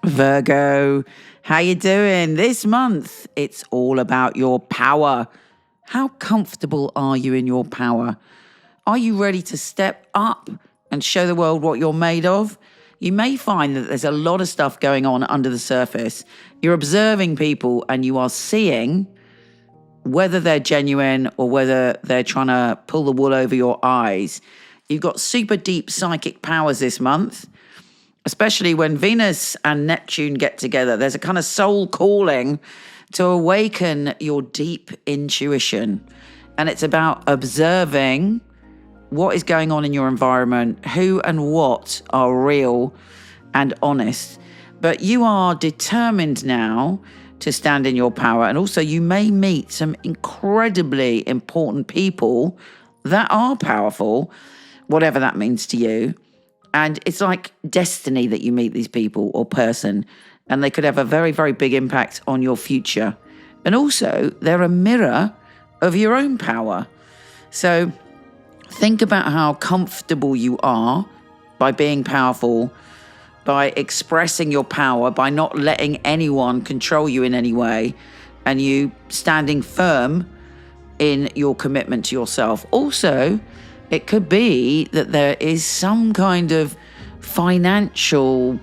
Virgo, how you doing? This month, it's all about your power. How comfortable are you in your power? Are you ready to step up and show the world what you're made of? You may find that there's a lot of stuff going on under the surface. You're observing people and you are seeing whether they're genuine or whether they're trying to pull the wool over your eyes. You've got super deep psychic powers this month, especially when Venus and Neptune get together. There's a kind of soul calling to awaken your deep intuition. And it's about observing what is going on in your environment, who and what are real and honest. But you are determined now to stand in your power. And also you may meet some incredibly important people that are powerful, whatever that means to you. And it's like destiny that you meet these people or person, and they could have a very, very big impact on your future. And also they're a mirror of your own power. So think about how comfortable you are by being powerful, by expressing your power, by not letting anyone control you in any way, and you standing firm in your commitment to yourself. Also, it could be that there is some kind of financial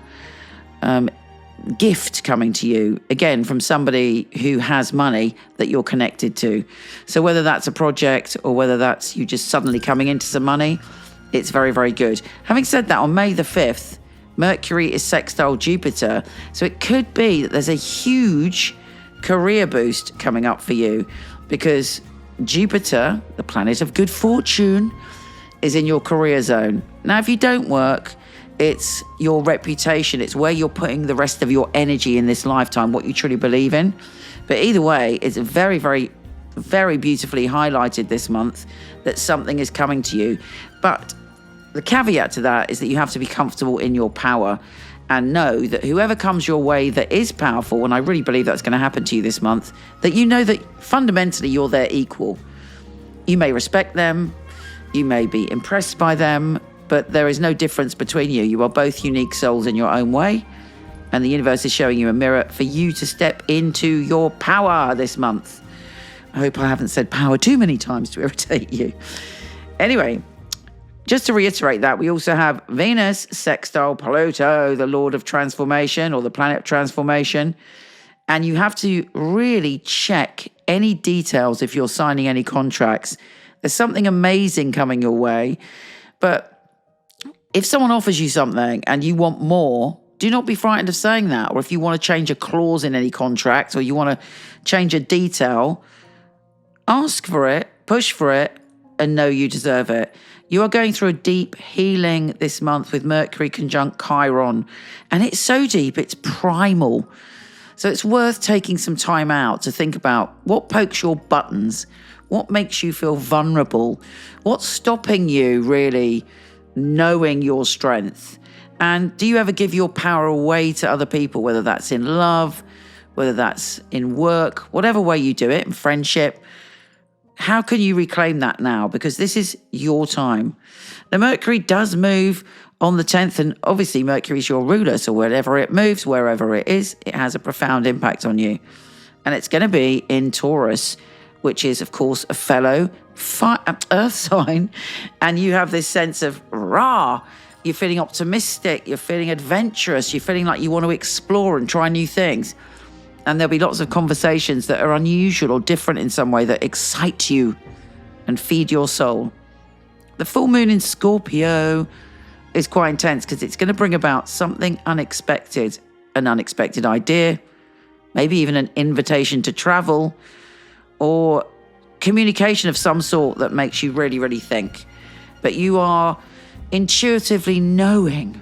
gift coming to you, again, from somebody who has money that you're connected to. So whether that's a project or whether that's you just suddenly coming into some money, it's very, very good. Having said that, on May the 5th, Mercury is sextile Jupiter. So it could be that there's a huge career boost coming up for you because Jupiter, the planet of good fortune, is in your career zone. Now, if you don't work, it's your reputation. It's where you're putting the rest of your energy in this lifetime, what you truly believe in. But either way, it's very, very, very beautifully highlighted this month that something is coming to you. But the caveat to that is that you have to be comfortable in your power and know that whoever comes your way that is powerful, and I really believe that's going to happen to you this month, that you know that fundamentally you're their equal. You may respect them, you may be impressed by them, but there is no difference between you. You are both unique souls in your own way, and the universe is showing you a mirror for you to step into your power this month. I hope I haven't said power too many times to irritate you. Anyway, just to reiterate that, we also have Venus sextile Pluto, the lord of transformation or the planet of transformation. And you have to really check any details if you're signing any contracts. There's something amazing coming your way. But if someone offers you something and you want more, do not be frightened of saying that. Or if you want to change a clause in any contract or you want to change a detail, ask for it, push for it, and know you deserve it. You are going through a deep healing this month with Mercury conjunct Chiron. And it's so deep, it's primal. So it's worth taking some time out to think about what pokes your buttons, what makes you feel vulnerable, what's stopping you really knowing your strength. And do you ever give your power away to other people, whether that's in love, whether that's in work, whatever way you do it, in friendship? How can you reclaim that now? Because this is your time. Now, Mercury does move on the 10th, and obviously Mercury is your ruler, so wherever it moves, wherever it is, it has a profound impact on you. And it's going to be in Taurus, which is, of course, a fellow earth sign, and you have this sense of rah. You're feeling optimistic, you're feeling adventurous, you're feeling like you want to explore and try new things. And there'll be lots of conversations that are unusual or different in some way that excite you and feed your soul. The full moon in Scorpio is quite intense because it's going to bring about something unexpected, an unexpected idea, maybe even an invitation to travel or communication of some sort that makes you really, really think. But you are intuitively knowing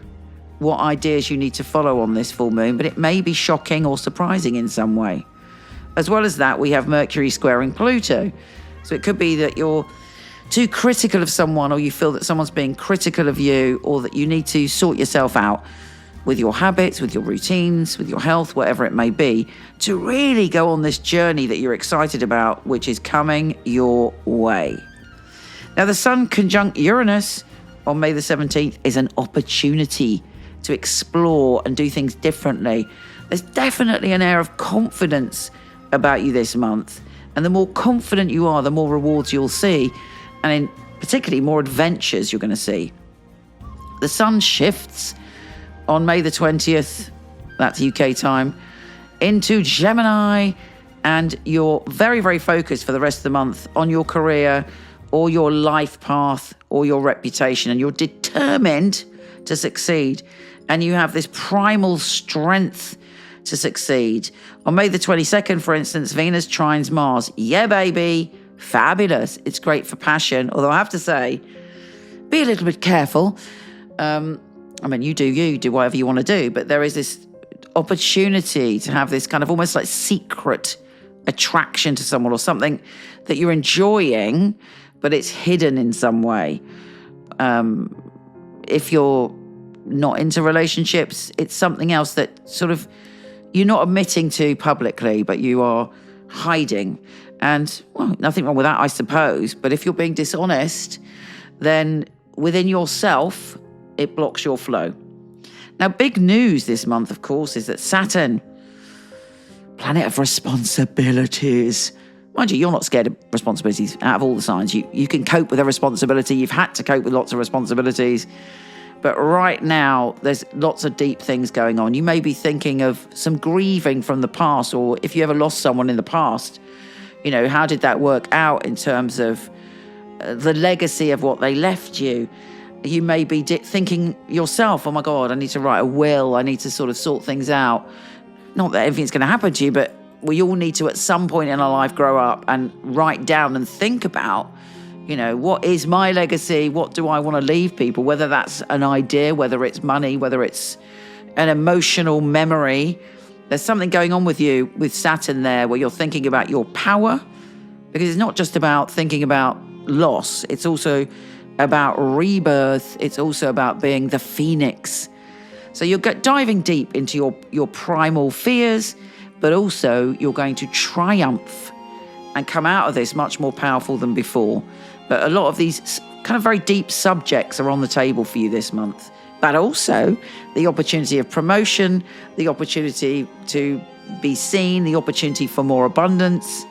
what ideas you need to follow on this full moon, but it may be shocking or surprising in some way. As well as that, we have Mercury squaring Pluto. So it could be that you're too critical of someone, or you feel that someone's being critical of you, or that you need to sort yourself out with your habits, with your routines, with your health, whatever it may be, to really go on this journey that you're excited about, which is coming your way. Now, the Sun conjunct Uranus on May the 17th is an opportunity to explore and do things differently. There's definitely an air of confidence about you this month. And the more confident you are, the more rewards you'll see. And in particularly more adventures you're going to see. The sun shifts on May the 20th, that's UK time, into Gemini. And you're very, very focused for the rest of the month on your career or your life path or your reputation. And you're determined to succeed. And you have this primal strength to succeed. On May the 22nd, for instance, Venus trines Mars. Yeah, baby. Fabulous. It's great for passion. Although I have to say, be a little bit careful. I mean, you do whatever you want to do. But there is this opportunity to have this kind of almost like secret attraction to someone or something that you're enjoying, but it's hidden in some way. If you're not into relationships, it's something else that sort of you're not admitting to publicly, but you are hiding. And, well, nothing wrong with that, I suppose. But if you're being dishonest, then within yourself, it blocks your flow. Now, big news this month, of course, is that Saturn, planet of responsibilities. Mind you, you're not scared of responsibilities out of all the signs. You can cope with a responsibility. You've had to cope with lots of responsibilities. But right now, there's lots of deep things going on. You may be thinking of some grieving from the past, or if you ever lost someone in the past, you know, how did that work out in terms of the legacy of what they left you? You may be thinking yourself, oh my God, I need to write a will. I need to sort of sort things out. Not that everything's going to happen to you, but we all need to at some point in our life grow up and write down and think about, you know, what is my legacy? What do I want to leave people? Whether that's an idea, whether it's money, whether it's an emotional memory. There's something going on with you with Saturn there where you're thinking about your power, because it's not just about thinking about loss. It's also about rebirth. It's also about being the phoenix. So you're diving deep into your primal fears, but also you're going to triumph and come out of this much more powerful than before. But a lot of these kind of very deep subjects are on the table for you this month. But also the opportunity of promotion, the opportunity to be seen, the opportunity for more abundance.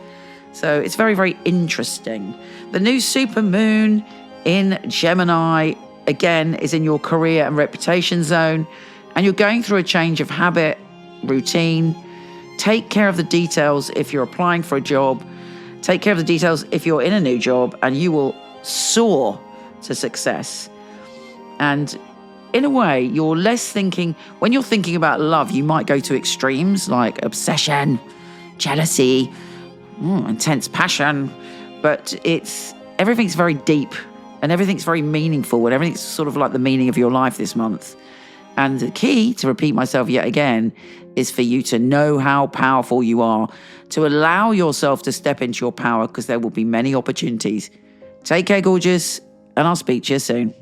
So it's very, very interesting. The new supermoon in Gemini, again, is in your career and reputation zone. And you're going through a change of habit, routine. Take care of the details if you're applying for a job. Take care of the details if you're in a new job, and you will soar to success. And in a way, you're less thinking, when you're thinking about love, you might go to extremes like obsession, jealousy, intense passion, but everything's very deep and everything's very meaningful and everything's sort of like the meaning of your life this month. And the key, to repeat myself yet again, is for you to know how powerful you are, to allow yourself to step into your power, because there will be many opportunities. Take care, gorgeous, and I'll speak to you soon.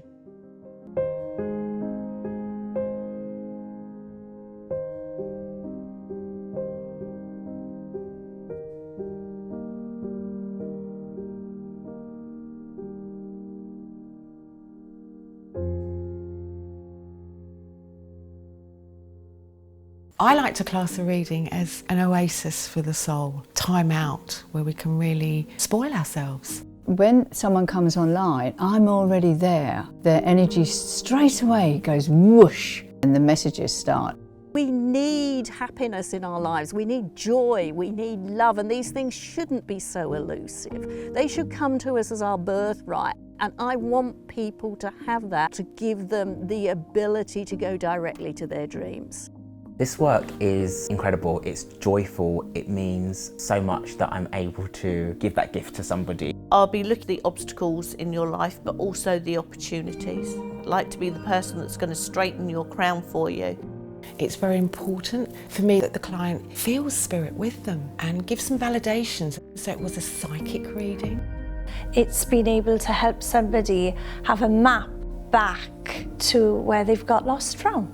I like to class a reading as an oasis for the soul, time out, where we can really spoil ourselves. When someone comes online, I'm already there. Their energy straight away goes whoosh, and the messages start. We need happiness in our lives, we need joy, we need love, and these things shouldn't be so elusive. They should come to us as our birthright. And I want people to have that, to give them the ability to go directly to their dreams. This work is incredible, it's joyful, it means so much that I'm able to give that gift to somebody. I'll be looking at the obstacles in your life, but also the opportunities. I'd like to be the person that's going to straighten your crown for you. It's very important for me that the client feels spirit with them and gives some validations. So it was a psychic reading. It's been able to help somebody have a map back to where they've got lost from.